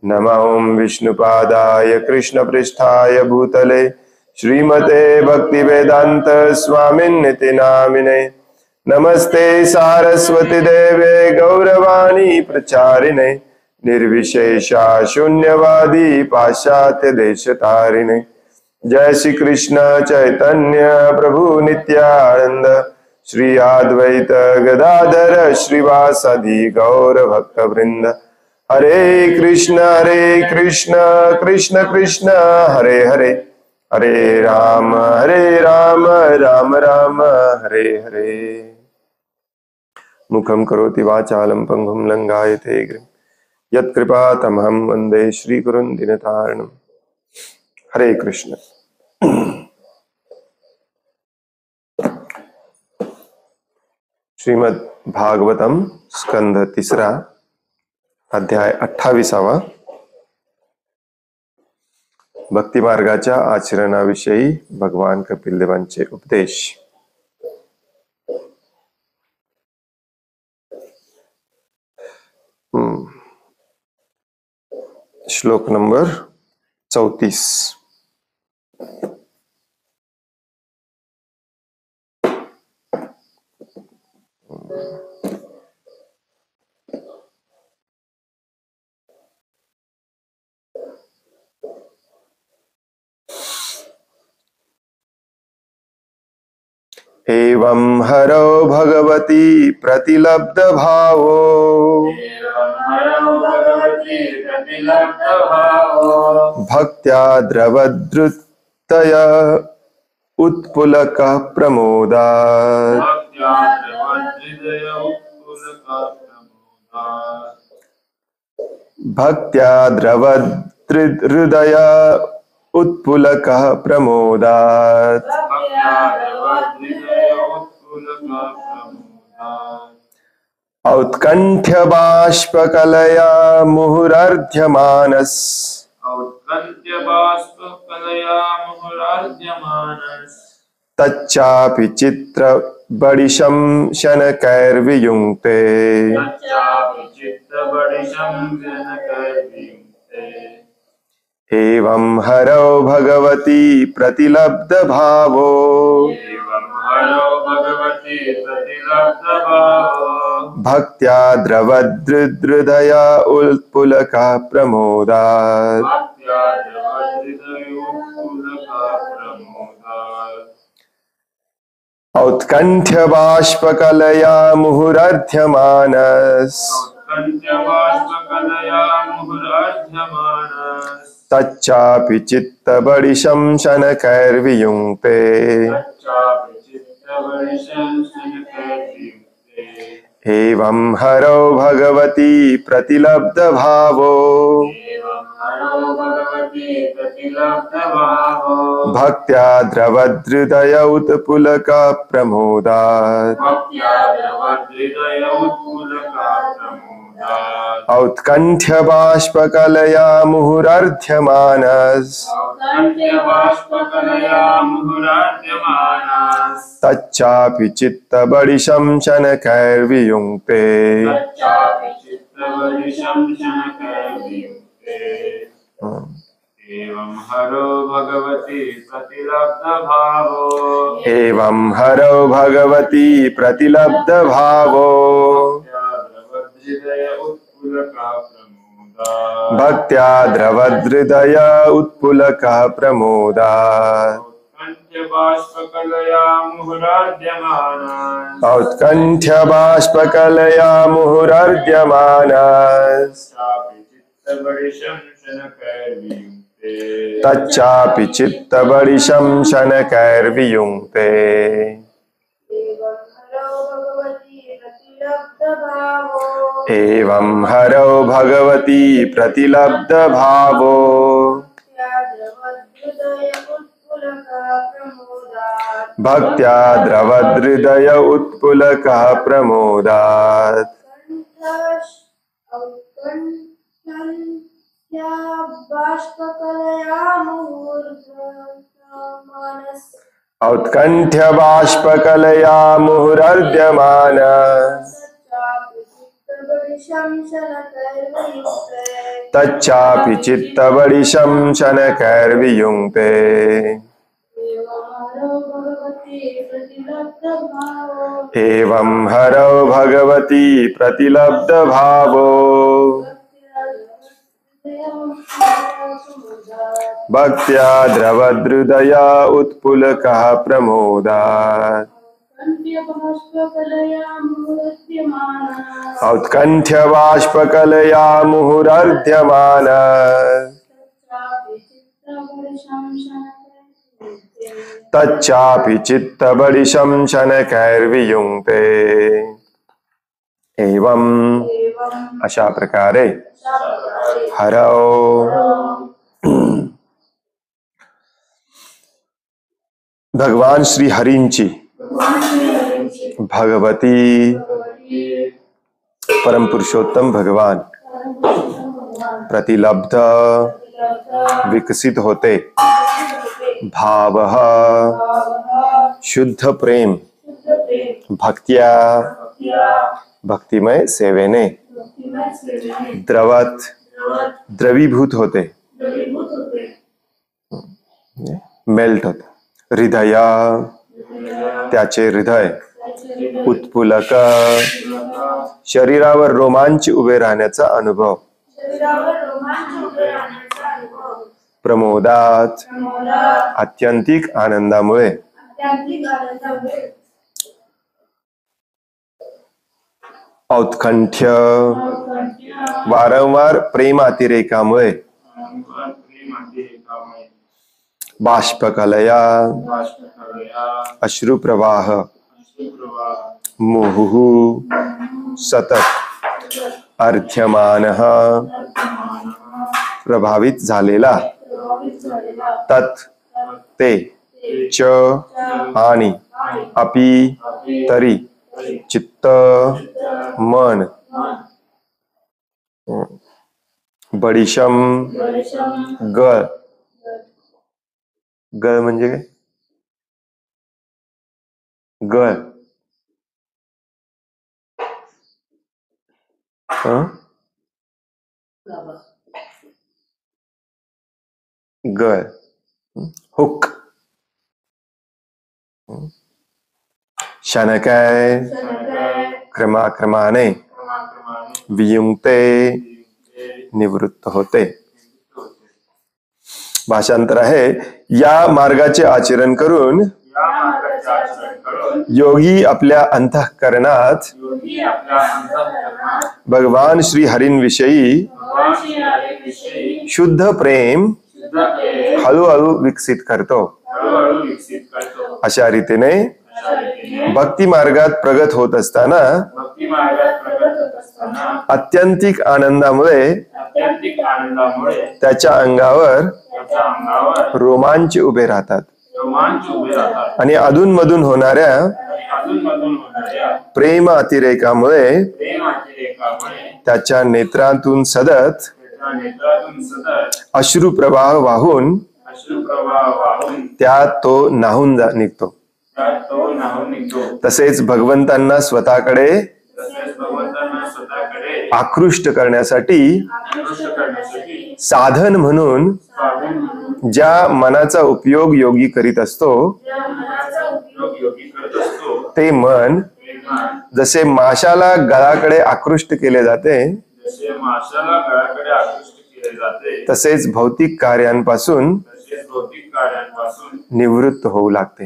नमः ॐ विष्णुपादाय कृष्णपृष्ठाय भूतले श्रीमते भक्तिवेदांत स्वामिन्निति नामिने। नमस्ते सारस्वती देवे गौरवाणी प्रचारिणे निर्विशेषा शून्यवादी पाश्चात्य देशतारिणे। जय श्री कृष्ण चैतन्य प्रभु नित्यानंद श्री अद्वैत गदाधर श्रीवासादि गौर भक्त वृंद। हरे कृष्ण कृष्ण कृष्ण हरे हरे, हरे राम राम राम हरे हरे। मुखं करोति वाचालं पंगुं लंघयते गिरिं यत्कृपातमहं वन्दे श्रीगुरुं दीनतारिणम्। हरे कृष्ण। श्रीमद् भागवतम स्कंध तिसरा अध्याय 28 भक्ती मार्गाच्या आचरणाविषयी भगवान कपिल देवांचे उपदेश। श्लोक नंबर 34। एवं हरो भगवती प्रतिलब्ध भावो भक्त्या द्रवद्रुतय उत्पुलकः प्रमोदात्। भक्त्या द्रवद्हृदय उत्पुलकः प्रमोदात्। औत्कण्ठ्य बाष्पकलया मुहुरर्ध्यमानस् तच्चापि चित्रबडिशं शनकैर्वियुङ्क्ते। एवं हरौ भगवती प्रतिलब्ध भावो भक्त्या द्रवद्हृदय उत्पुलकः प्रमोदात्। औत्कण्ठ्य बाष्पकलया मुहुरर्ध्यमानस् तच्चापि चित्तबडिशं शनकैर्वियुङ्क्ते। एवं हरौ भगवती प्रतिलब्ध भावो भक्त्या द्रवद्हृदय उत्पुलकः प्रमोदात्। औत्कण्ठ्य बाष्पकलया मुहुरर्ध्यमानस् तच्चापि चित्तबडिशं शनकैर्वियुङ्क्ते। एवं हरो भगवती प्रतिलब्ध भावो प्रतिलब्ध भावो भक्त्या द्रवद्हृदय उत्पुलकः प्रमोदात्। औत्कण्ठ्य बाष्पकलया मुहुरर्ध्यमानस् तच्चापि चित्तबडिशं शनकैर्वियुङ्क्ते। एवं हरौ भगवती प्रतिलब्ध भावो भक्त्या द्रवद्हृदय उत्पुलकः प्रमोदात्। औत्कण्ठ्य बाष्पकलया मुहुरर्ध्यमानस् तच्चापि चित्तबडिशं शनकैर्वियुङ्क्ते एवं हरौ भगवती प्रतिलब्धभावो भक्त्या द्रवहृदया उत्पुलकः प्रमोदात् औत्कण्ठ्यबाष्पकलया मुहुरर्ध्यमान तच्चापि चित्तबडिशं शनकैर्वियुङ्क्ते एवं अशा प्रकारे हरौ भगवान श्री हरींची भगवती परम पुरुषोत्तम भगवान प्रतिलब्ध विकसित होते भाव शुद्ध प्रेम भक्त्या भक्तिमय सेवेने द्रवत द्रवीभूत होते मेल्ट होते हृदय त्याचे हृदय उत्पुलक शरीरावर रोमांच उभे राहण्याचा अनुभव प्रमोदात आत्यंतिक आनंदामुळे औत्कंठ्य वारंवार प्रेम अतिरेकामुळे बाष्पकलया अश्रुप्रवाह मुहुः सतत अर्थ्यमानः प्रभावित झालेला तत् ते च आणि अपि तरी चित्त मन बडिशम गळ गळ म्हणजे काय गळ गळ हुक शनकै क्रमाक्रमाने वियुक्ते निवृत्त होते. भाषांतर आहे या मार्गाचे आचरण करून योगी आपल्या अंतःकरणात भगवान श्री हरींविषयी शुद्ध प्रेम हळूहळू विकसित करतो. अशा रीतीने भक्ती मार्गात प्रगत होत असताना आत्यंतिक आनंदामुळे त्याच्या अंगावर रोमांच उभे राहतात आणि अधूनमधून होणाऱ्या प्रेम अतिरेकामुळे त्याच्या नेत्रातून सतत अश्रुप्रवाह वाहून त्यात तो न्हाऊन निघतो. तसेच भगवंतांना स्वतःकडे आकृष्ट करण्यासाठी साधन म्हणून ज्या मनाचा उपयोग योगी करीत असतो ते मन जसे माशाला गळाकडे आकृष्ट केले जाते तसेच भौतिक कार्यांपासून निवृत्त होऊ लागते.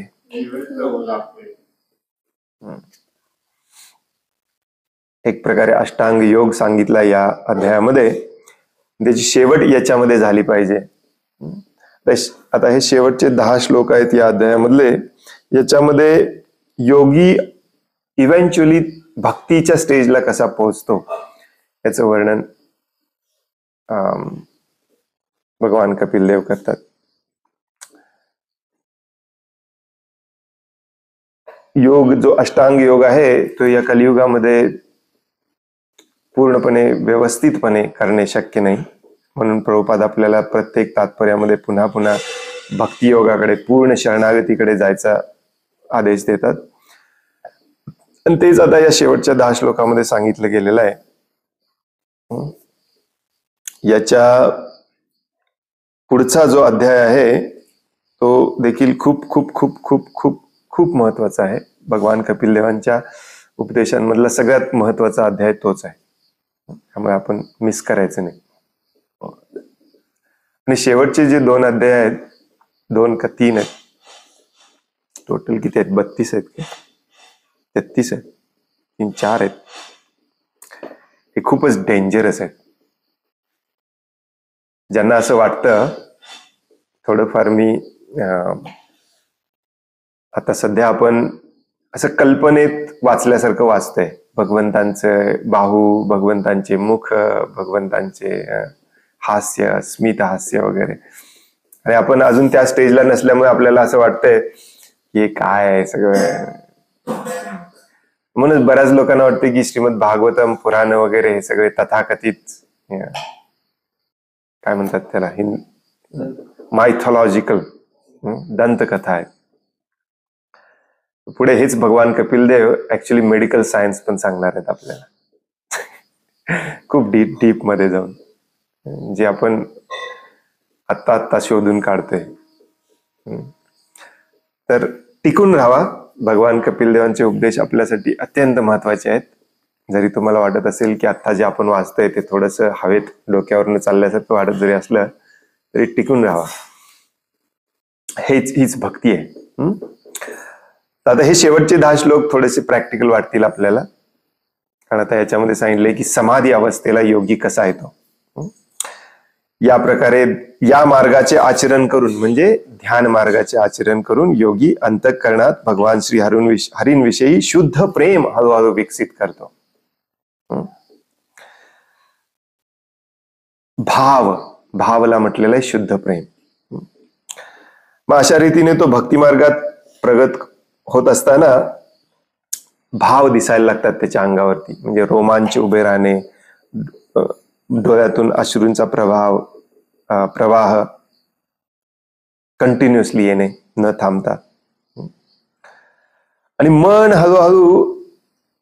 एक प्रकारे अष्टांग योग सांगितला या अध्यायामध्ये. त्याची शेवट याच्यामध्ये झाली पाहिजे. आता हे शेवटचे 10 श्लोक आहेत या अध्यायामधले. याच्यामध्ये योगी इव्हेंच्युअली भक्तीच्या स्टेजला कसा पोहोचतो याचं वर्णन भगवान कपिल देव करतात. योग जो अष्टांग योग आहे तो या कलियुगामध्ये पूर्णपणे व्यवस्थितपणे करणे शक्य नाही. म्हणून प्रभुपाद आपल्याला प्रत्येक तात्पर्यामध्ये पुन्हा पुन्हा भक्ती योगाकडे पूर्ण शरणागतीकडे जायचा आदेश देतात. आणि तेच आता या शेवटच्या 10 श्लोकामध्ये सांगितलं गेलेलं आहे. याच्या पुढचा जो अध्याय आहे तो देखील खूप खूप खूप खूप खूप खूप महत्वाचा आहे. भगवान कपिल देवांच्या उपदेशांमधला सगळ्यात महत्वाचा अध्याय तोच आहे. त्यामुळे आपण मिस करायचं नाही. आणि शेवटचे जे 2 अध्याय आहेत, 2 का 3 आहेत, टोटल किती आहेत? 32 आहेत का 33 आहेत? 3 4 आहेत. हे खूपच डेंजरस आहेत. ज्यांना असं वाटतं, थोडंफार मी आता सध्या आपण असं कल्पनेत वाचल्यासारखं वाचतंय. भगवंतांचे बाहू, भगवंतांचे मुख, भगवंतांचे हास्य, स्मित हास्य वगैरे. आणि आपण अजून त्या स्टेजला नसल्यामुळे आपल्याला असं वाटतंय की हे काय आहे सगळं. म्हणून बऱ्याच लोकांना वाटतं की श्रीमद भागवतम पुराण वगैरे हे सगळे तथाकथित काय म्हणतात त्याला, मायथॉलॉजिकल दंतकथा आहे. पुढे हेच भगवान Kapil Dev actually medical science पण सांगणार आहेत आपल्याला. खूप डीप मध्ये जाऊन, जे आपण आत्ता शोधून काढतोय. तर टिकून राहावा. भगवान कपिल देवांचे उपदेश आपल्यासाठी अत्यंत महत्वाचे आहेत. जरी तुम्हाला वाटत असेल की आता जे आपण वाचतोय ते थोडंसं हवेत डोक्यावरनं चालल्यासारखं वाटत जरी असलं तरी टिकून राहावा. हीच भक्ती आहे. आता हे शेवटचे 10 श्लोक थोडेसे प्रॅक्टिकल वाटतील आपल्याला, कारण आता याच्यामध्ये सांगितलंय की समाधी अवस्थेला योगी कसा येतो. या प्रकारे या मार्गाचे आचरण करून, म्हणजे ध्यान मार्गाचे आचरण करून योगी अंतःकरणात भगवान श्री हरींविषयी शुद्ध प्रेम हळूहळू विकसित करतो. भावला म्हटलेलं आहे शुद्ध प्रेम. मग अशा रीतीने तो भक्ती मार्गात प्रगत होत असताना भाव दिसायला लागतात त्याच्या अंगावरती. म्हणजे रोमांच उभे राहणे, डोळ्यातून अश्रूंचा प्रवाह कंटिन्युअसली येणे न थांबता. आणि मन हळूहळू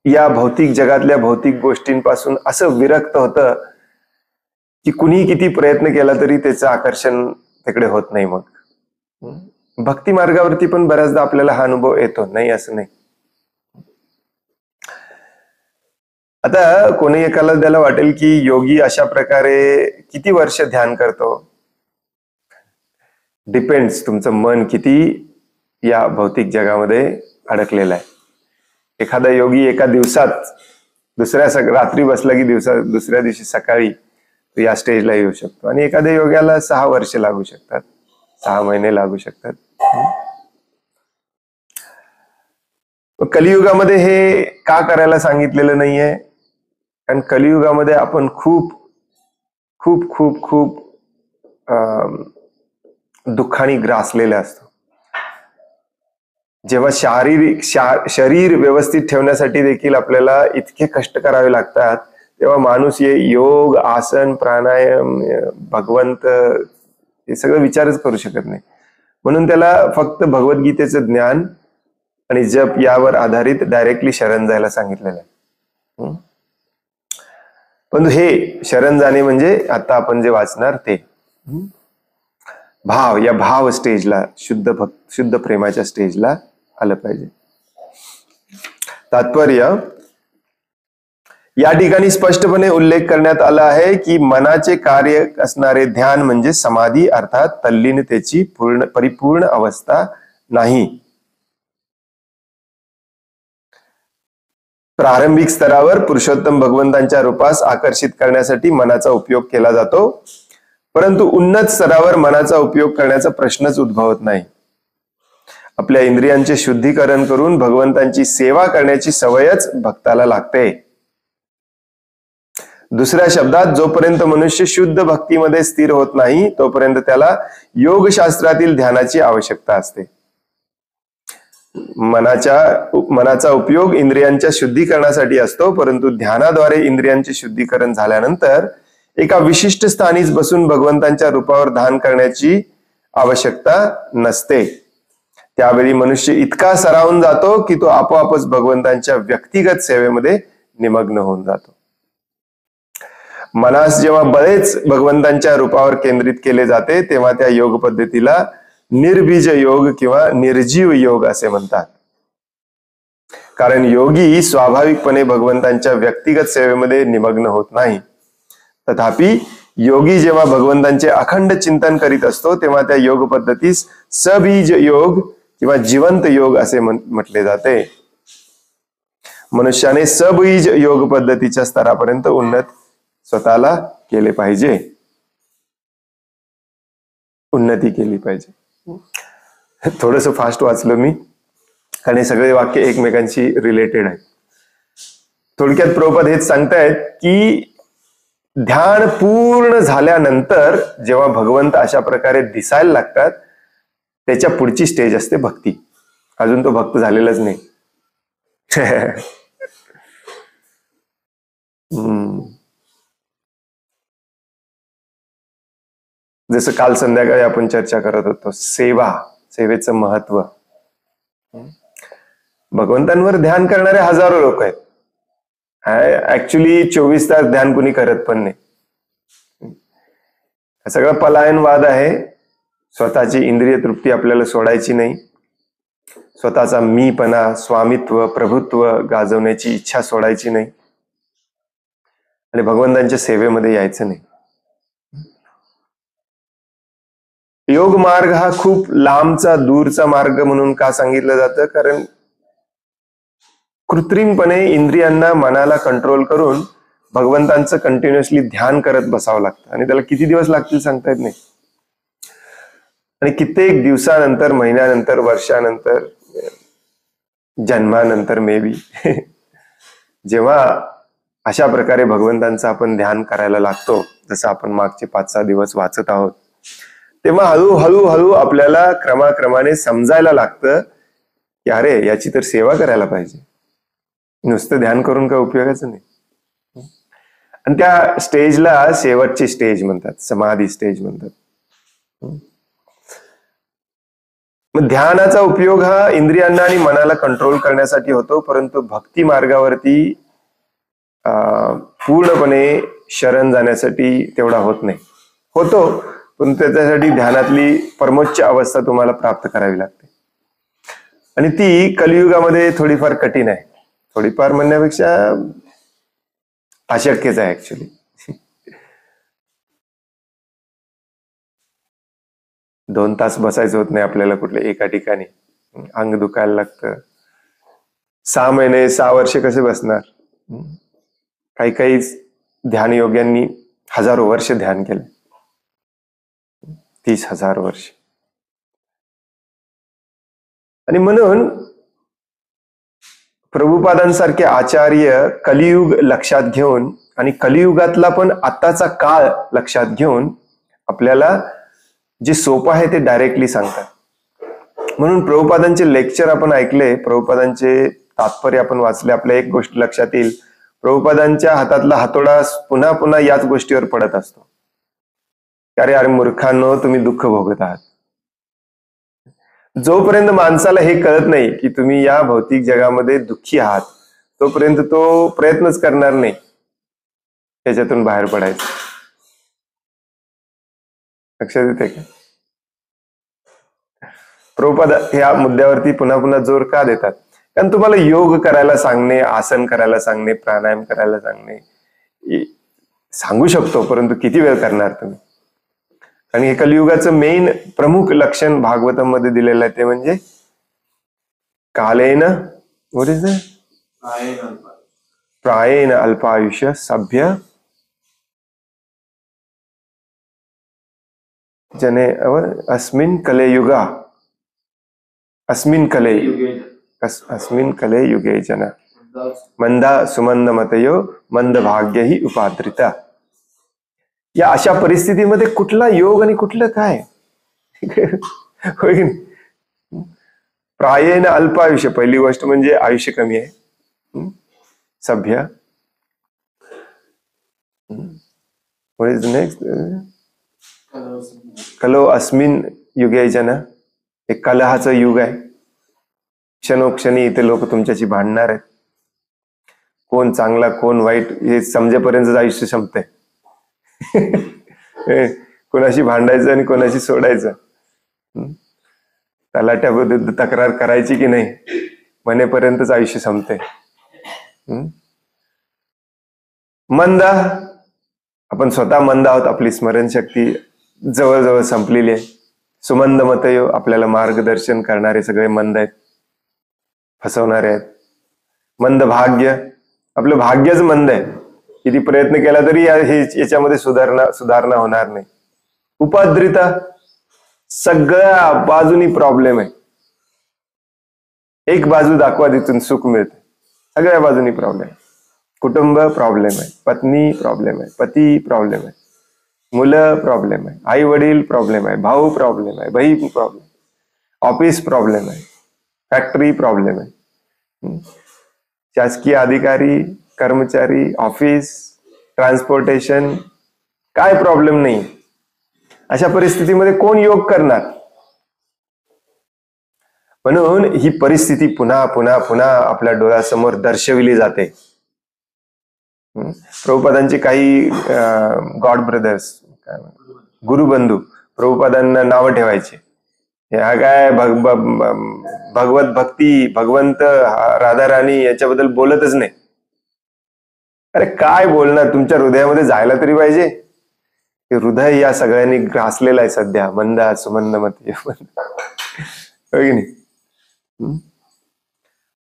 या भौतिक जगातल्या भौतिक गोष्टींपासून असं विरक्त होतं की कुणी किती प्रयत्न केला तरी त्याचं आकर्षण तिकडे होत नाही. मग भक्ती मार्गावरती पण बऱ्याचदा आपल्याला हा अनुभव येतो, नाही असं नाही. आता कोणी एकाला त्याला वाटेल की योगी अशा प्रकारे किती वर्ष ध्यान करतो. डिपेंड्स तुमचं मन किती या भौतिक जगामध्ये अडकलेलं आहे. एखादा योगी एका दिवसात रात्री बसला की दुसऱ्या दिवशी सकाळी या स्टेजला येऊ शकतो. आणि एखाद्या योग्याला 6 वर्ष लागू शकतात, 6 महिने लागू शकतात. कलियुगामध्ये हे का करायला सांगितलेलं नाहीये? कारण कलियुगामध्ये आपण खूप खूप खूप खूप दुःखाने ग्रासलेले असतो. जेव्हा शरीर व्यवस्थित ठेवण्यासाठी देखील आपल्याला इतके कष्ट करावे लागतात, तेव्हा माणूस योग, आसन, प्राणायाम, भगवंत हे सगळं विचारच करू शकत नाही. म्हणून त्याला फक्त भगवद्गीतेचं ज्ञान आणि जप यावर आधारित डायरेक्टली शरण जायला सांगितलेलं आहे. पण हे शरण जाणे म्हणजे आता आपण जे वाचणार ते या भाव स्टेजला, शुद्ध प्रेमाच्या स्टेजला आलं पाहिजे. तात्पर्य, या ठिकाणी स्पष्टपणे उल्लेख करण्यात आला आहे की मनाचे कार्य असणारे ध्यान म्हणजे समाधी अर्थात तल्लीनतेची परिपूर्ण अवस्था नाही. प्रारंभिक स्तरावर पुरुषोत्तम भगवंतांच्या रूपास आकर्षित करण्यासाठी मनाचा उपयोग केला जातो, परंतु उन्नत स्तरावर मनाचा उपयोग करण्याचा प्रश्नच उद्भवत नाही. आपल्या इंद्रियांचे शुद्धीकरण करून भगवंतांची सेवा करण्याची सवयच भक्ताला लागते. दुसऱ्या शब्दात, जोपर्यंत मनुष्य शुद्ध भक्तीमध्ये स्थिर होत नाही तोपर्यंत त्याला योगशास्त्रातील ध्यानाची आवश्यकता असते. मनाचा उपयोग इंद्रियांच्या शुद्धीकरणासाठी असतो, परंतु ध्यानाद्वारे इंद्रियांचे शुद्धीकरण झाल्यानंतर एका विशिष्ट स्थानीच बसून भगवंतांच्या रूपावर ध्यान करण्याची आवश्यकता नसते. त्यावेळी मनुष्य इतका सरावून जातो की तो आपोआपच भगवंतांच्या व्यक्तिगत सेवेमध्ये निमग्न होऊन जातो. मनास जेव्हा बरेच भगवंतांच्या रूपावर केंद्रित केले जाते तेव्हा त्या योग पद्धतीला निर्बीज योग किंवा निर्जीव योग असे म्हणतात. कारण योगी स्वाभाविकपणे भगवंतांच्या व्यक्तिगत सेवेमध्ये निमग्न होत नाही. तथापि योगी जेव्हा भगवंतांचे अखंड चिंतन करीत असतो तेव्हा त्या योग पद्धतीस सबीज योग किंवा जिवंत योग असे म्हटले जाते. मनुष्याने सबीज योग पद्धतीच्या स्तरापर्यंत उन्नत स्वतःला केले पाहिजे, उन्नती केली पाहिजे. थोडस फास्ट वाचलो मी कारण हे सगळे वाक्य एकमेकांशी रिलेटेड आहेत. थोडक्यात प्रभुपाद हेच सांगतायत की ध्यान पूर्ण झाल्यानंतर जेव्हा भगवंत अशा प्रकारे दिसायला लागतात त्याच्या पुढची स्टेज असते भक्ती. अजून तो भक्त झालेलाच नाही. जसं काल संध्याकाळी आपण चर्चा करत होतो, सेवेचं महत्व. भगवंतांवर ध्यान करणारे हजारो लोक आहेत. ऍक्च्युली 24 तास ध्यान कुणी करत पण नाही. हा सगळा पलायनवाद आहे. स्वतःची इंद्रिय तृप्ती आपल्याला सोडायची नाही. स्वतःचा मीपणा, स्वामित्व, प्रभुत्व गाजवण्याची इच्छा सोडायची नाही आणि भगवंतांच्या सेवेमध्ये यायचं नाही. योग मार्ग हा खूप लांबचा दूरचा मार्ग म्हणून का सांगितलं जातं? कारण कृत्रिमपणे इंद्रियांना, मनाला कंट्रोल करून भगवंतांचं कंटिन्युअसली ध्यान करत बसावं लागतं आणि त्याला किती दिवस लागतील सांगता येत नाही. आणि कित्येक दिवसानंतर, महिन्यानंतर, वर्षानंतर, जन्मानंतर मे बी जेव्हा अशा प्रकारे भगवंतांचं आपण ध्यान करायला लागतो, जसं आपण मागचे 5-6 दिवस वाचत आहोत, तेव्हा हळूहळू आपल्याला क्रमाक्रमाने समजायला लागतं की अरे याची तर सेवा करायला पाहिजे, नुसतं ध्यान करून काय उपयोगाचं नाही. आणि त्या स्टेजला शेवटची स्टेज म्हणतात, समाधी स्टेज म्हणतात. मग ध्यानाचा उपयोग हा इंद्रियांना आणि मनाला कंट्रोल करण्यासाठी होतो, परंतु भक्ती मार्गावरती पूर्णपणे शरण जाण्यासाठी तेवढा होत नाही. होतो, पण त्याच्यासाठी ध्यानातली परमोच्च अवस्था तुम्हाला प्राप्त करावी लागते आणि ती कलियुगामध्ये थोडीफार कठीण आहे. थोडीफार म्हणण्यापेक्षा अशक्यच आहे ऍक्च्युली. दोन तास बसायचं होत नाही आपल्याला कुठल्या एका ठिकाणी, अंग दुखायला लागतं. 6 महिने 6 वर्षे कसे बसणार? काही काही ध्यान योग्यांनी हजारो वर्ष ध्यान केलं, 30,000 वर्ष. आणि म्हणून प्रभुपादांसारखे आचार्य कलियुग लक्षात घेऊन आणि कलियुगातला पण आत्ताचा काळ लक्षात घेऊन आपल्याला जे सोपं आहे ते डायरेक्टली सांगतात. म्हणून प्रभुपादांचे लेक्चर आपण ऐकले, प्रभुपादांचे तात्पर्य आपण वाचले, आपल्या एक गोष्ट लक्षात येईल, प्रभुपादांच्या हातातला हातोडा पुन्हा पुन्हा याच गोष्टीवर पडत असतो. अरे मूर्खांनो, तुम्ही दुःख भोगत आहात. जोपर्यंत माणसाला हे कळत नाही की तुम्ही या भौतिक जगामध्ये दुःखी आहात, तोपर्यंत तो प्रयत्नच करणार नाही त्याच्यातून बाहेर पडायचं. लक्षात येते का? प्रभुपाद ह्या मुद्द्यावरती पुन्हा पुन्हा जोर का देतात? कारण तुम्हाला योग करायला सांगणे, आसन करायला सांगणे, प्राणायाम करायला सांगणे सांगू शकतो, परंतु किती वेळ करणार तुम्ही? आणि हे कलियुगाचं मेन प्रमुख लक्षण भागवतम मध्ये दिलेलं आहे, ते म्हणजे कालेन प्रायेण अल्पायुष्य सभ्य जने अस्मिन् कले युगे जन मंदा सुमंद मतयो मंद भाग्य ही उपाद्रिता. या अशा परिस्थितीमध्ये कुठला योग आणि कुठलं काय? होईल प्रायेण अल्पायुष्य. पहिली गोष्ट म्हणजे आयुष्य कमी आहे. सभ्य नेक्स्ट कलो अस्मिन युगे जन. हे कलहाचं युग आहे. क्षणोक्षणी इथे लोक तुमच्याशी भांडणार आहेत. कोण चांगला कोण वाईट हे समजेपर्यंत आयुष्य संपतंय. कोणाशी भांडायचं आणि कोणाशी सोडायचं, तलाट्याबद्दल तक्रार करायची की नाही म्हणेपर्यंतच आयुष्य संपते. मंद, आपण स्वतः मंद आहोत, आपली स्मरणशक्ती जवळजवळ संपलेली आहे. सुमंद मतयो, आपल्याला मार्गदर्शन करणारे सगळे मंद आहेत, फसवणारे आहेत. मंद भाग्य, आपलं भाग्यच मंद आहे, किती प्रयत्न केला तरी याच्यामध्ये सुधारणा होणार नाही. उपद्रिता, सगळ्या बाजूनी प्रॉब्लेम आहे. एक बाजू दाखवा तिथून सुख मिळते, सगळ्या बाजूनी प्रॉब्लेम. कुटुंब प्रॉब्लेम आहे, पत्नी प्रॉब्लेम आहे, पती प्रॉब्लेम आहे, मुलं प्रॉब्लेम आहे, आई वडील प्रॉब्लेम आहे, भाऊ प्रॉब्लेम आहे, बहीण प्रॉब्लेम, ऑफिस प्रॉब्लेम आहे, फॅक्टरी प्रॉब्लेम आहे, शासकीय अधिकारी, कर्मचारी, ऑफिस, ट्रान्सपोर्टेशन, काय प्रॉब्लेम नाही. अशा परिस्थितीमध्ये कोण योग करणार? म्हणून ही परिस्थिती पुन्हा पुन्हा पुन्हा आपल्या डोळ्यासमोर दर्शविली जाते. प्रभुपादांचे काही गॉड ब्रदर्स, गुरुबंधू प्रभुपादांना नावं ठेवायचे. ह्या काय भगवत भक्ती, भगवंत, राधा राणी याच्याबद्दल बोलतच नाही. अरे काय बोलणार, तुमच्या हृदयामध्ये जायला तरी पाहिजे. हृदय या सगळ्यांनी ग्रासलेलं आहे सध्या, मंद सुमंद मत, हो की नाही.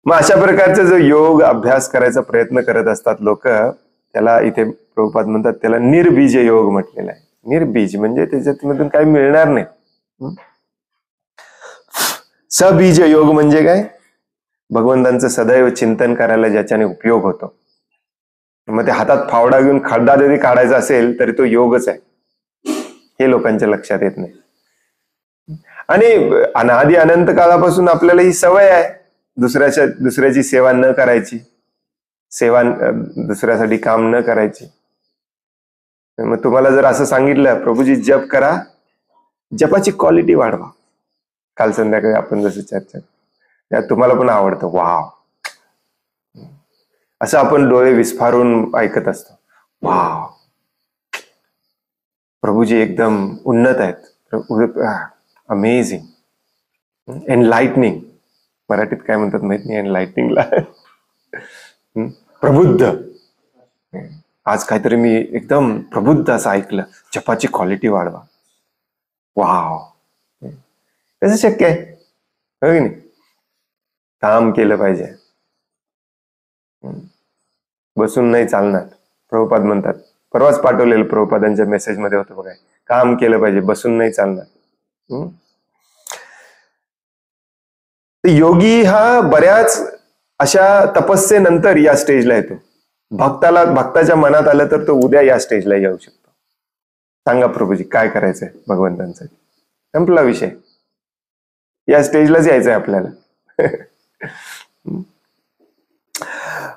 मग अशा प्रकारचा जो योग अभ्यास करायचा प्रयत्न करत असतात लोक, त्याला इथे प्रभुपाद म्हणतात, त्याला निर्बीज योग म्हटलेला आहे. निर्बीज म्हणजे त्याच्यातून काही मिळणार नाही. सबीज योग म्हणजे काय? भगवंतांचं सदैव चिंतन करायला ज्याच्याने उपयोग होतो. मग ते हातात फावडा घेऊन खड्डा जरी काढायचा असेल तरी तो योगच आहे, हे लोकांच्या लक्षात येत नाही. आणि अनादी अनंत काळापासून आपल्याला ही सवय आहे दुसऱ्याची सेवा न करायची, दुसऱ्यासाठी काम न करायची. मग तुम्हाला जर असं सांगितलं, प्रभूजी जप करा, जपाची क्वालिटी वाढवा. काल संध्याकाळी आपण जसं चर्चा, त्यात तुम्हाला पण आवडतं, वाव, असं आपण डोळे विस्फारून ऐकत असतो. वाव, प्रभूजी एकदम उन्नत आहेत, अमेझिंग, एनलाइटनिंग. मराठीत काय म्हणतात माहित नाही एनलाइटनिंगला. प्रबुद्ध, आज काहीतरी मी एकदम प्रबुद्ध असं ऐकलं, जपाची क्वालिटी वाढवा. वाव, कसं शक्य आहे, हो की नाही. काम केलं पाहिजे, बसून नाही चालणार. प्रभुपाद म्हणतात, परवाच पाठवलेलं प्रभुपादांच्या मेसेज मध्ये होतं बघा, काम केलं पाहिजे, बसून नाही चालणार. योगी हा बऱ्याच अशा तपस्येनंतर या स्टेजला येतो. भक्ताच्या मनात आलं तर तो उद्या या स्टेजला येऊ शकतो. सांगा प्रभूजी काय करायचंय भगवंतांसाठी, संपला विषय. या स्टेजलाच यायचंय आपल्याला.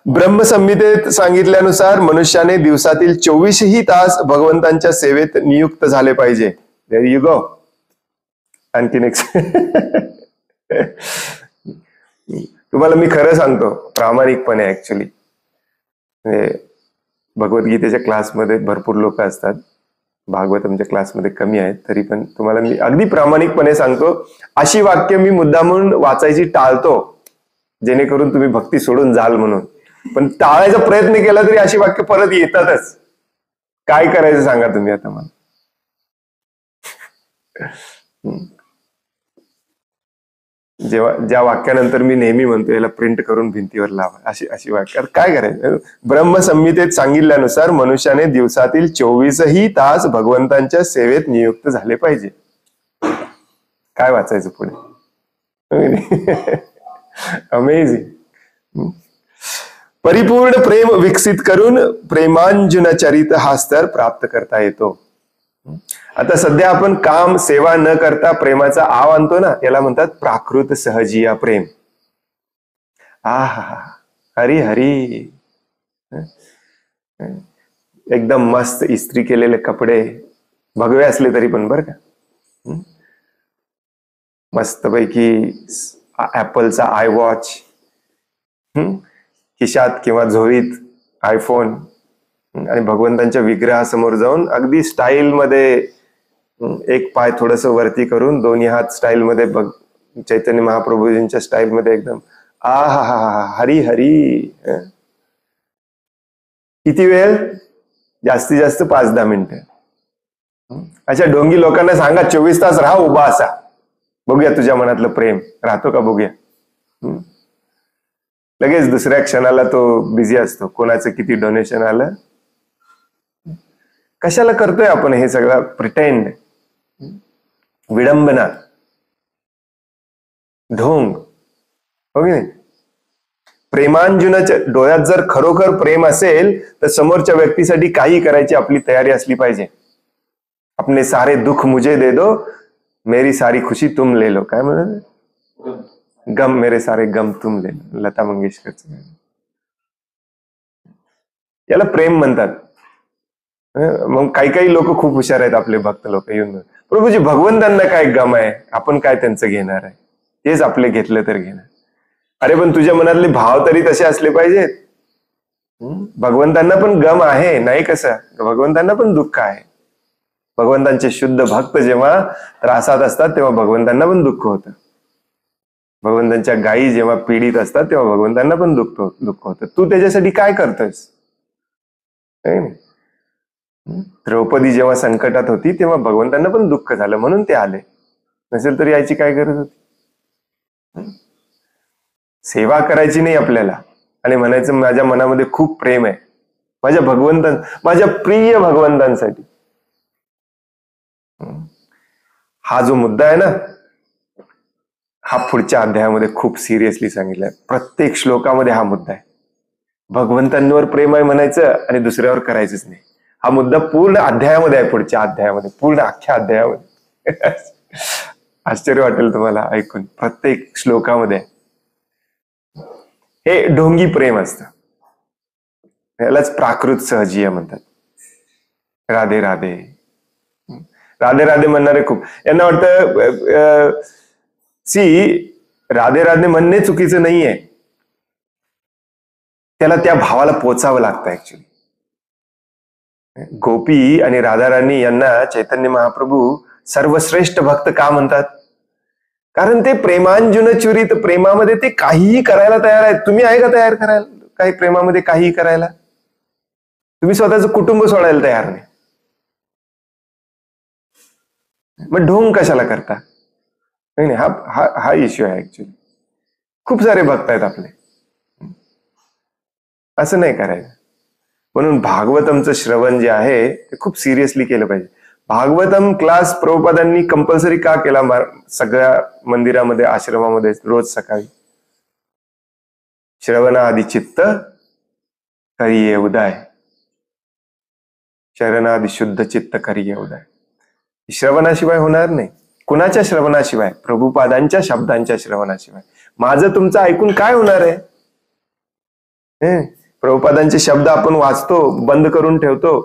ब्रह्मसंहितेत सांगितल्यानुसार मनुष्याने दिवसातील 24ही तास भगवंतांच्या सेवेत नियुक्त झाले पाहिजे. There you go. आणखीन एक तुम्हाला मी खरं सांगतो प्रामाणिकपणे, ऍक्च्युली भगवद्गीतेच्या क्लासमध्ये भरपूर लोक असतात, भागवतमच्या क्लासमध्ये कमी आहेत, तरी पण तुम्हाला मी अगदी प्रामाणिकपणे सांगतो, अशी वाक्य मी मुद्दामून वाचायची टाळतो जेणेकरून तुम्ही भक्ती सोडून जाल म्हणून. पण टाळायचा प्रयत्न केला तरी अशी वाक्य परत येतातच. काय करायचं सांगा तुम्ही आता मला. ज्या वाक्यानंतर मी नेहमी म्हणतो याला प्रिंट करून भिंतीवर लावा, अशी वाक्य. काय करायचं? ब्रह्मसंहितेत सांगितल्यानुसार मनुष्याने दिवसातील 24ही तास भगवंतांच्या सेवेत नियुक्त झाले पाहिजे. काय वाचायचं पुढे? अमेझिंग. परिपूर्ण प्रेम विकसित करून प्रेमांजुन चरित हा स्तर प्राप्त करता येतो. आता सध्या आपण काम सेवा न करता प्रेमाचा आव आणतो ना, याला म्हणतात प्राकृत सहजिया प्रेम. आहा, हरी हरी. एकदम मस्त इस्त्री केलेले कपडे, भगवे असले तरी पण बरं का, मस्तपैकी ऍपलचा आय वॉच, खिशात किंवा झोळीत आयफोन, आणि भगवंतांच्या विग्रहासमोर जाऊन अगदी स्टाईल मध्ये एक पाय थोडस वरती करून दोन्ही हात स्टाईल मध्ये चैतन्य महाप्रभूजींच्या स्टाईल मध्ये एकदम आ हा हा हा हरी हरी. किती वेळ? जास्तीत जास्त 5-10 मिनिटं. अच्छा, ढोंगी लोकांना सांगा 24 तास राहा उभा असा, बघूया तुझ्या मनातलं प्रेम राहतो का बघूया. लगेच दुसऱ्या क्षणाला तो बिझी असतो. कोणाचं किती डोनेशन आलं. कशाला करतोय आपण हे सगळं प्रिटेंड, विडंबना, ढोंग, हो की नाही? प्रेमांजुनाच्या डोळ्यात जर खरोखर प्रेम असेल तर समोरच्या व्यक्तीसाठी काही करायची आपली तयारी असली पाहिजे. अपने सारे दुख मुझे दे दो, मेरी सारी खुशी तुम ले लो. काय म्हणत? गम मेरे सारे गम तुम ले लो, लता मंगेशकरचं. याला प्रेम म्हणतात. मग काही लोक खूप हुशार आहेत, आपले भक्त लोक येऊन, प्रभूजी भगवंतांना काय गम आहे, आपण काय त्यांचं घेणार आहे, तेच आपले घेतलं तर घेणार. अरे पण तुझ्या मनातले भाव तरी तसे असले पाहिजेत. भगवंतांना पण गम आहे, नाही कसं, भगवंतांना पण दुःख आहे. भगवंतांचे शुद्ध भक्त जेव्हा त्रासात असतात तेव्हा भगवंतांना पण दुःख होतं. भगवंतांच्या गायी जेव्हा पीडित असतात तेव्हा भगवंतांना पण दुःख होतं. तू त्याच्यासाठी काय करतोयस? द्रौपदी जेव्हा संकटात होती तेव्हा भगवंतांना पण दुःख झालं म्हणून ते आले, नसेल तर यायची काय गरज होती? सेवा करायची नाही आपल्याला आणि म्हणायचं माझ्या मनामध्ये खूप प्रेम आहे माझ्या माझ्या प्रिय भगवंतांसाठी. हा जो मुद्दा आहे ना, हा पुढच्या अध्यायामध्ये खूप सिरियसली सांगितलाय. प्रत्येक श्लोकामध्ये हा मुद्दा आहे. भगवंतांवर प्रेम आहे म्हणायचं आणि दुसऱ्यावर करायचंच नाही. हा मुद्दा पूर्ण अध्यायामध्ये आहे, पुढच्या अध्यायामध्ये, पूर्ण अख्ख्या अध्यायामध्ये. आश्चर्य वाटेल तुम्हाला ऐकून. प्रत्येक श्लोकामध्ये हे ढोंगी प्रेम असतं. यालाच प्राकृत सहजीय म्हणतात. राधे राधे राधे राधे म्हणणारे खूप, यांना वाटतं राधे राधे म्हणणे चुकीचं नाहीये, त्याला त्या भावाला पोचावं लागतं. ऍक्च्युली गोपी आणि राधाराणी यांना चैतन्य महाप्रभू सर्वश्रेष्ठ भक्त का म्हणतात? कारण ते प्रेमांजुन चुरित, प्रेमामध्ये ते काहीही करायला तयार आहेत. तुम्ही आहे का तयार करायला काही प्रेमामध्ये काहीही करायला? तुम्ही स्वतःचं कुटुंब सोडायला तयार नाही, मग ढोंग कशाला करता? नाही, हा इश्यू आहे ऍक्च्युली. खूप सारे भक्त आहेत आपले, असं नाही करायचं. म्हणून भागवतमचं श्रवण जे आहे ते खूप सिरियसली केलं पाहिजे. भागवतम क्लास प्रभुपादांनी कंपल्सरी का केला? सगळ्या मंदिरामध्ये, आश्रमामध्ये रोज सकाळी श्रवणादि चित्त करिये उदय, शरणादि शुद्ध चित्त करिये उदय. श्रवणाशिवाय होणार नाही. कुणाच्या श्रवणाशिवाय? प्रभुपादांच्या शब्दांच्या श्रवणाशिवाय. माझं तुमचं ऐकून काय होणार आहे? प्रभुपादांचे शब्द आपण वाचतो, बंद करून ठेवतो,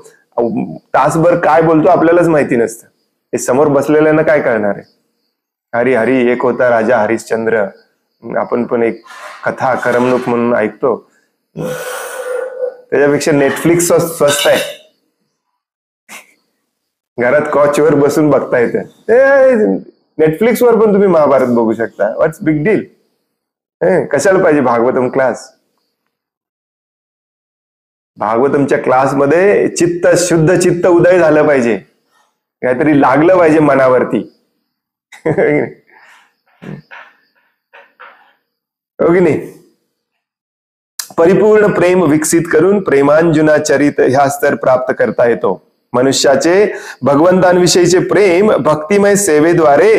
तासभर काय बोलतो आपल्यालाच माहिती नसतं. हे समोर बसलेल्यांना काय कळणार आहे? हरी हरी एक होता राजा हरिश्चंद्र, आपण पण एक कथा करमणूक म्हणून ऐकतो. त्याच्यापेक्षा नेटफ्लिक्स स्वस्त आहे, घरात कॉचवर बसून बघता येतं. नेटफ्लिक्सवर पण तुम्ही महाभारत बघू शकता. व्हॉट्स बिग डील? कशाला पाहिजे भागवतम क्लास? भागवतमच्या क्लासमध्ये चित्त, शुद्ध चित्त उदय झालं पाहिजे, काहीतरी लागलं पाहिजे मनावरती. हो की नाही? परिपूर्ण प्रेम विकसित करून प्रेमांजुना चरित ह्या स्तर प्राप्त करता येतो. मनुष्याचे भगवंतांविषयीचे प्रेम भक्तिमय सेवेद्वारे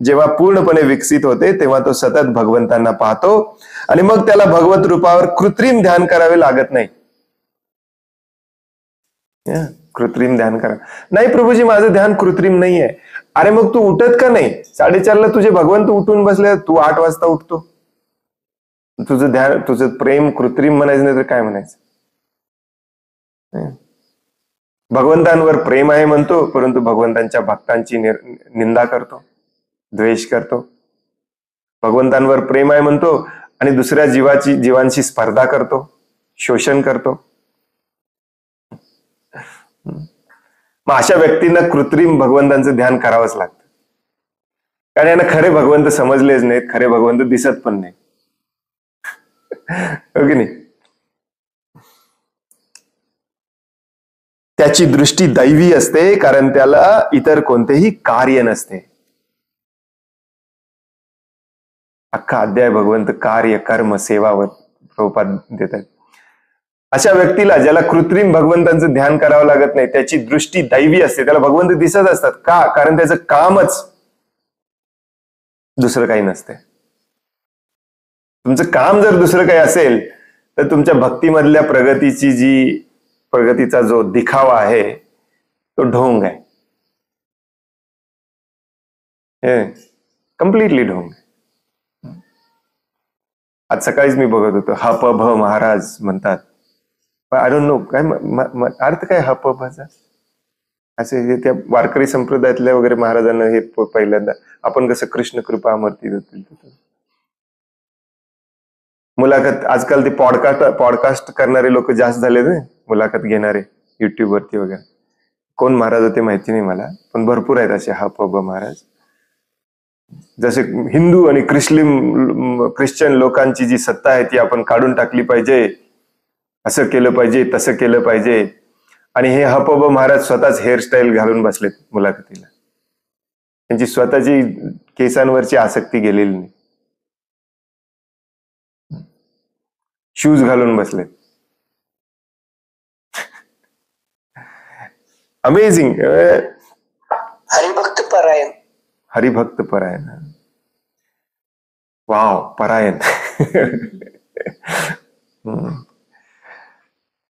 जेव्हा पूर्णपणे विकसित होते तेव्हा तो सतत भगवंतांना पाहतो आणि मग त्याला भगवत रूपावर कृत्रिम ध्यान करावे लागत नाही. कृत्रिम ध्यान करा. नाही प्रभूजी माझं ध्यान कृत्रिम नाही आहे. अरे मग तू उठत का नाही? 4:30ला तुझे भगवंत उठून बसले, तू 8 वाजता उठतो. तुझं ध्यान, तुझं प्रेम कृत्रिम म्हणायचं नाही तर काय म्हणायचं? भगवंतांवर प्रेम आहे म्हणतो, परंतु भगवंतांच्या भक्तांची निंदा करतो, द्वेष करतो. भगवंतांवर प्रेम आहे म्हणतो आणि दुसऱ्या जीवांशी स्पर्धा करतो, शोषण करतो. मग अशा व्यक्तींना कृत्रिम भगवंतांचं ध्यान करावंच लागतं, कारण यांना खरे भगवंत समजलेच नाहीत, खरे भगवंत दिसत पण नाही. हो की नाही? त्याची दृष्टी दैवी असते, कारण त्याला इतर कोणतेही कार्य नसते. अख्खा अध्याय भगवंत कार्य, कर्म, सेवावर प्रभुपाद देत आहेत. अशा व्यक्तीला, ज्याला कृत्रिम भगवंतांचं ध्यान करावं लागत नाही, त्याची दृष्टी दैवी असते, त्याला भगवंत दिसत असतात. का? कारण त्याचं कामच दुसरं काही नसते. तुमचं काम जर दुसरं काही असेल तर तुमच्या भक्तीमधल्या प्रगतीचा जो दिखावा आहे तो ढोंग आहे, कम्प्लिटली ढोंग. आज सकाळीच मी बघत होतो, ह प भ महाराज म्हणतात, आय डोंट नो काय अर्थ काय ह प भचा. असे त्या वारकरी संप्रदायातल्या वगैरे महाराजांना हे पहिल्यांदा, आपण कसं कृष्ण कृपा अमरती जातील मुलाखत, आजकाल ते पॉडकास्ट करणारे लोक जास्त झाले ना, मुलाखत घेणारे युट्यूब वरती वगैरे. कोण महाराज होते माहिती नाही मला, पण भरपूर आहेत असे ह प ब महाराज. जसे हिंदू आणि ख्रिश्चन लोकांची जी सत्ता आहे ती आपण काढून टाकली पाहिजे, असं केलं पाहिजे, तसं केलं पाहिजे. आणि हे ह प ब महाराज स्वतःच हेअरस्टाईल घालून बसलेत मुलाखतीला. त्यांची स्वतःची केसांवरची आसक्ती गेलेली नाही, शूज घालून बसलेत. अमेझिंग. हरिभक्त परायण. हरिभक्त परायण. वाव, परायण.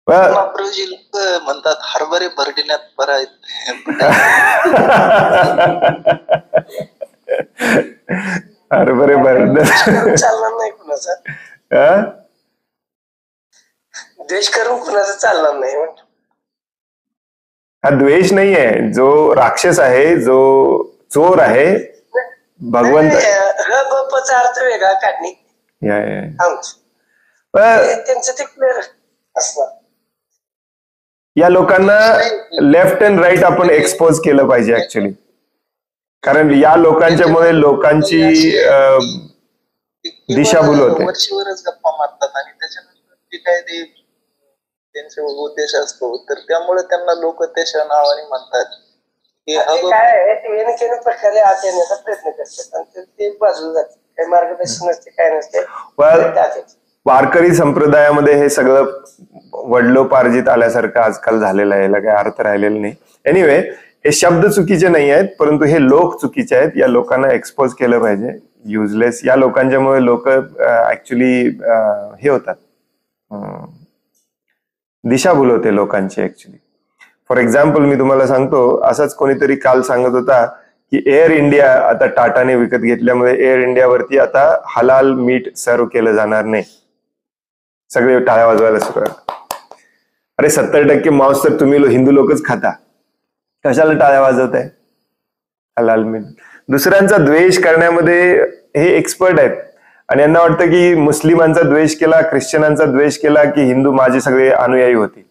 महाप्रभूजी लोक म्हणतात हरभरे भरडिण्यात परायण. हरभरे भरडिण्यात चालणार नाही कुणाचा, द्वेष करून कुणाचा चालणार नाही. हा द्वेष नाहीये, जो राक्षस आहे, जो चोर आहे, भगवंत चा अर्थ वेगळा काढणे त्यांचं ते क्लिअर असणार. या लोकांना लेफ्ट अँड राईट आपण एक्सपोज केलं पाहिजे ऍक्च्युली, कारण या लोकांच्यामुळे लोकांची दिशाभूल होते. वरचीवरच गप्पा मारतात आणि त्याच्यानंतर जे काय ते त्यांचा उद्देश असतो, तर त्यामुळे त्यांना लोक त्याच्या नावाने म्हणतात. प्रकारे आत येण्याचा प्रयत्न करतात आणि ते बाजूला जातात, काही मार्गदर्शन नसते, काय नसते. वारकरी संप्रदायामध्ये हे सगळं वडलोपार्जित आल्यासारखं आजकाल झालेलं आहे, याला काही अर्थ राहिलेला नाही. एनिवे, हे शब्द चुकीचे नाही आहेत, परंतु हे लोक चुकीचे आहेत. या लोकांना एक्सपोज केलं पाहिजे. युजलेस या लोकांच्यामुळे लोक ऍक्च्युली हे होतात, दिशाभूल होते लोकांची ऍक्च्युली. फॉर एक्झाम्पल मी तुम्हाला सांगतो, असाच कोणीतरी काल सांगत होता की एअर इंडिया आता टाटाने विकत घेतल्यामुळे एअर इंडियावरती आता हलाल मीठ सर्व केलं जाणार नाही. सगळे टाळ्या वाजवायला सुरुवात. अरे 70% मांस तर तुम्ही हिंदू लोकच खाता, कशाला टाळ्या वाजवत आहे? हलाल मीठ. दुसऱ्यांचा द्वेष करण्यामध्ये हे एक्सपर्ट आहेत आणि यांना वाटतं की मुस्लिमांचा द्वेष केला, ख्रिश्चनांचा द्वेष केला की हिंदू माझे सगळे अनुयायी होतील.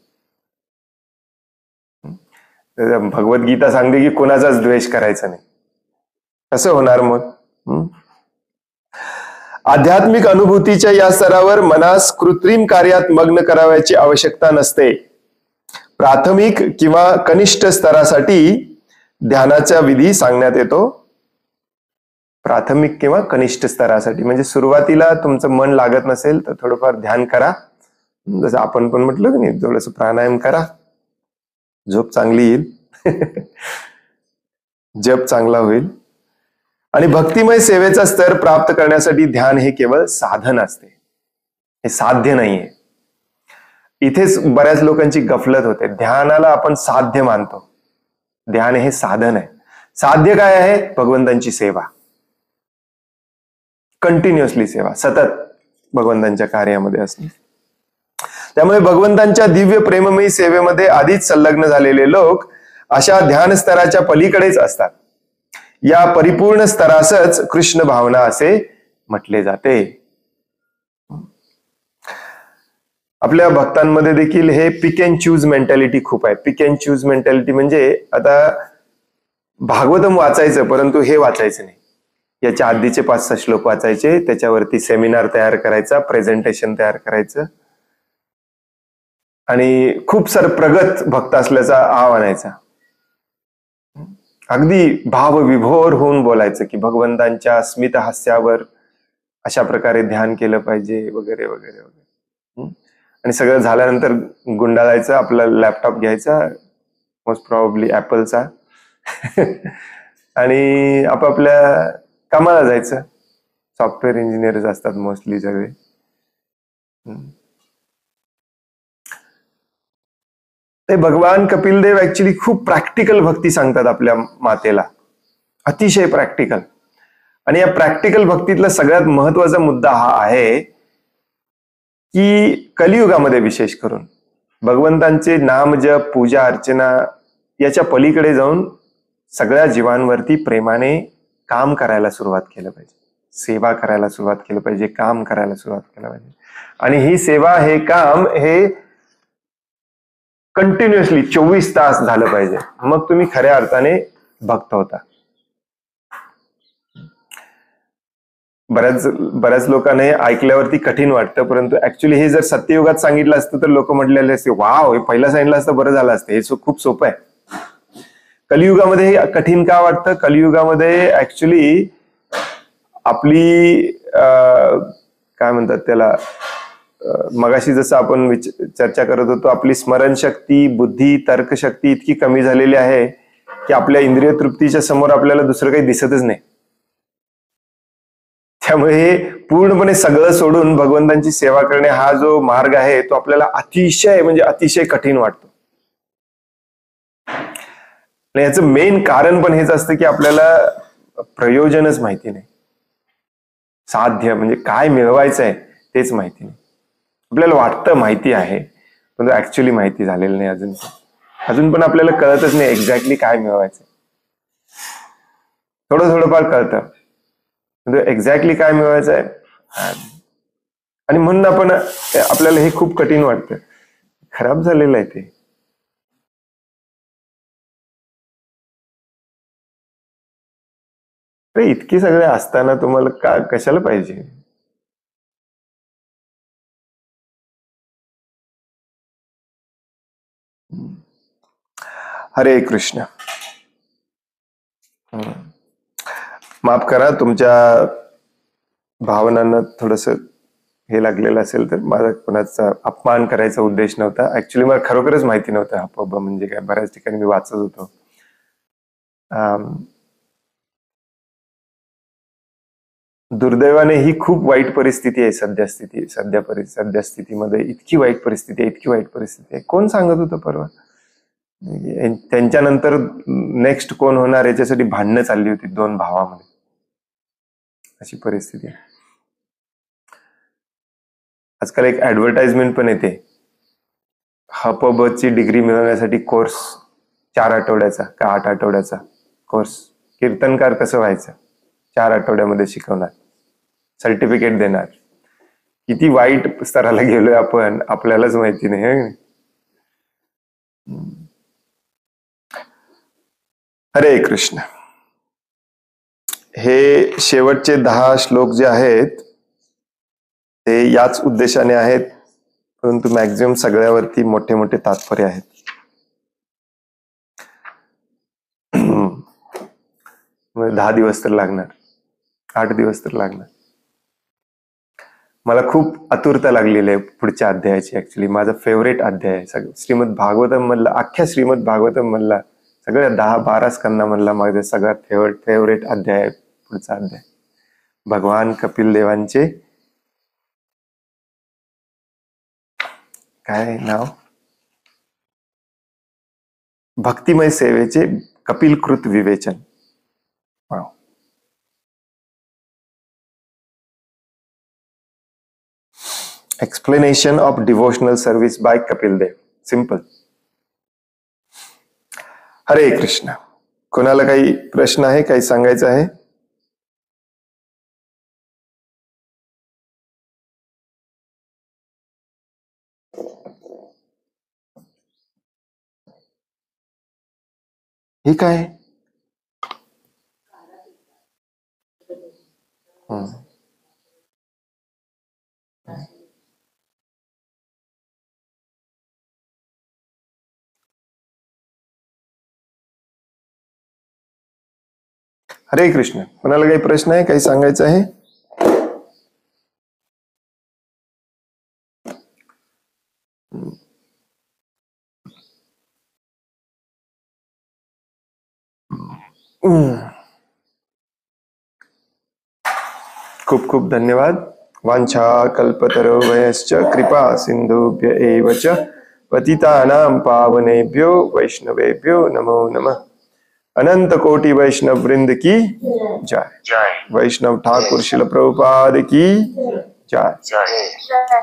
भगवद्गीता सांगते की कोणाचाच द्वेष करायचा नाही. कसं होणार मग? आध्यात्मिक अनुभूतीच्या या स्तरावर मनास कृत्रिम कार्यात मग्न करावयाची आवश्यकता नसते. प्राथमिक किंवा कनिष्ठ स्तरासाठी ध्यानाचा विधी सांगण्यात येतो. प्राथमिक किंवा कनिष्ठ स्तरासाठी म्हणजे सुरुवातीला तुमचं मन लागत नसेल तर थोडंफार ध्यान करा, जसं आपण पण म्हटलं की नाही, थोडंसं प्राणायाम करा, झोप चांगली येईल, जप चांगला होईल. आणि भक्तिमय सेवेचा स्तर प्राप्त करण्यासाठी ध्यान हे केवळ साधन असते, हे साध्य नाहीये. इथेच बऱ्याच लोकांची गफलत होते. ध्यानाला आपण साध्य मानतो, ध्यान हे साधन आहे. साध्य काय आहे? भगवंतांची सेवा, कंटिन्युअसली सेवा, सतत भगवंतांच्या कार्यामध्ये असणे. त्यामुळे भगवंतांच्या दिव्य प्रेममयी सेवेमध्ये आधीच संलग्न झालेले लोक अशा ध्यान स्तराच्या पलीकडेच असतात. या परिपूर्ण स्तरासच कृष्ण भावना असे म्हटले जाते. आपल्या भक्तांमध्ये देखील हे पिक अँड चूज मेंटॅलिटी खूप आहे. पिक अँड चूज मेंटॅलिटी म्हणजे आता भागवतम वाचायचं परंतु हे वाचायचं नाही, याच्या आधीचे 5-6 श्लोक वाचायचे, त्याच्यावरती सेमिनार तयार करायचा, प्रेझेंटेशन तयार करायचं आणि खूप सारं प्रगत भक्त असल्याचा आव आणायचा. अगदी भावविभोर होऊन बोलायचं की भगवंतांच्या स्मित हास्यावर अशा प्रकारे ध्यान केलं पाहिजे वगैरे वगैरे वगैरे. आणि सगळं झाल्यानंतर गुंडाळायचं, आपला लॅपटॉप घ्यायचा, मोस्ट प्रॉब्ली ऍपलचा आणि आपापल्या कामाला जायचं. सॉफ्टवेअर इंजिनियर्स असतात मोस्टली सगळे. ते भगवान कपिलदेव ऍक्च्युली खूप प्रॅक्टिकल भक्ती सांगतात आपल्या मातेला, अतिशय प्रॅक्टिकल. आणि या प्रॅक्टिकल भक्तीतला सगळ्यात महत्वाचा मुद्दा हा आहे की कलियुगामध्ये विशेष करून भगवंतांचे नाम जप, पूजा अर्चना याच्या पलीकडे जाऊन सगळ्या जीवांवरती प्रेमाने काम करायला सुरुवात केलं पाहिजे, सेवा करायला सुरुवात केलं पाहिजे, काम करायला सुरुवात केलं पाहिजे. आणि ही सेवा, हे काम हे कंटिन्युअसली 24 तास झालं पाहिजे. मग तुम्ही खऱ्या अर्थाने भक्त होता. बऱ्याच लोकांना हे ऐकल्यावरती कठीण वाटतं, परंतु ऍक्च्युली हे जर सत्ययुगात सांगितलं असतं तर लोक म्हटलेले असते, वाव, हे पहिला सांगितलं असतं बरं झालं असतं, हे खूप सोपं आहे. कलियुगामध्ये हे कठीण का वाटतं? कलियुगामध्ये ऍक्च्युली आपली काय म्हणतात त्याला, मगाशी जसं आपण चर्चा करत होतो, आपली स्मरणशक्ती, बुद्धी, तर्कशक्ती इतकी कमी झालेली आहे की आपल्या इंद्रिय तृप्तीच्या समोर आपल्याला दुसरं काही दिसतच नाही. त्यामुळे हे पूर्णपणे सगळं सोडून भगवंतांची सेवा करणे हा जो मार्ग आहे तो आपल्याला अतिशय म्हणजे अतिशय कठीण वाटतो. आणि याचं मेन कारण पण हेच असतं की आपल्याला प्रयोजनच माहिती नाही, साध्य म्हणजे काय मिळवायचं आहे तेच माहिती नाही. आपल्याला वाटतं माहिती आहे पण ऍक्च्युली माहिती झालेलं नाही. अजून पण आपल्याला कळतच नाही एक्झॅक्टली काय मिळवायचं. थोडंफार कळतं, म्हणजे एक्झॅक्टली काय मिळवायचं आहे. आणि म्हणून आपल्याला हे खूप कठीण वाटतं. खराब झालेलं आहे ते. अरे इतके सगळे असताना तुम्हाला कशाला पाहिजे? हरे कृष्ण. माफ करा, तुमच्या भावनांना थोडस हे लागलेलं असेल तर. माझा कोणाचा अपमान करायचा उद्देश नव्हता. ऍक्च्युली मला खरोखरच माहिती नव्हतं हपबा म्हणजे काय. बऱ्याच ठिकाणी मी वाचत होतो. दुर्दैवाने ही खूप वाईट परिस्थिती आहे सद्यस्थितीमध्ये. इतकी वाईट परिस्थिती आहे. कोण सांगत होतं परवा? त्यांच्यानंतर नेक्स्ट कोण होणार याच्यासाठी भांडणं चालली होती 2 भावामध्ये. अशी परिस्थिती आहे. आजकाल एक ऍडव्हर्टाइजमेंट पण येते, हपबची डिग्री मिळवण्यासाठी कोर्स 4 आठवड्याचा का 8 आठवड्याचा कोर्स. कीर्तनकार कसं व्हायचं 4 आठवड्यामध्ये शिकवणार, सर्टिफिकेट देणार. किती वाईट स्तराला गेलोय आपण, आपल्यालाच माहिती नाही. हरे कृष्ण. हे शेवटचे 10 श्लोक जे आहेत ते याच उद्देशाने आहेत, परंतु मॅक्झिमम सगळ्यावरती मोठे मोठे तात्पर्य आहेत. 10 दिवस तर लागणार, 8 दिवस तर लागणार. मला खूप आतुरता लागलेली आहे पुढच्या अध्यायाची. ऍक्च्युली माझा फेवरेट अध्याय आहे श्रीमद भागवतम मधला. अख्ख्या श्रीमद भागवतम मधला सगळ्या 10-12 स्कंदा मधला माझा सगळ्यात फेवरेट अध्याय आहे पुढचा अध्याय. भगवान कपिल देवांचे काय नाव, भक्तिमय सेवेचे कपिलकृत विवेचन. Explanation of devotional service by Kapil Dev. Simple. Hare Krishna. कोणाला काही प्रश्न आहे, काही सांगायचं आहे? हे काय? हम्म. हरे कृष्ण. कोणाला काही प्रश्न आहे, काही सांगायचं आहे? खूप खूप धन्यवाद. वांछा कल्पतरुभ्यश्च कृपा सिंधुभ्य एव च पतितानां पावनेभ्यो वैष्णवेभ्यो नमो नमः. अनंत कोटि वैष्णव वृंद की जय. वैष्णव ठाकुर शिल प्रभुपाद की जय.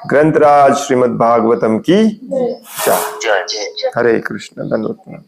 ग्रंथराज श्रीमद् भागवतम की जय. हरे कृष्ण. धन्यवाद.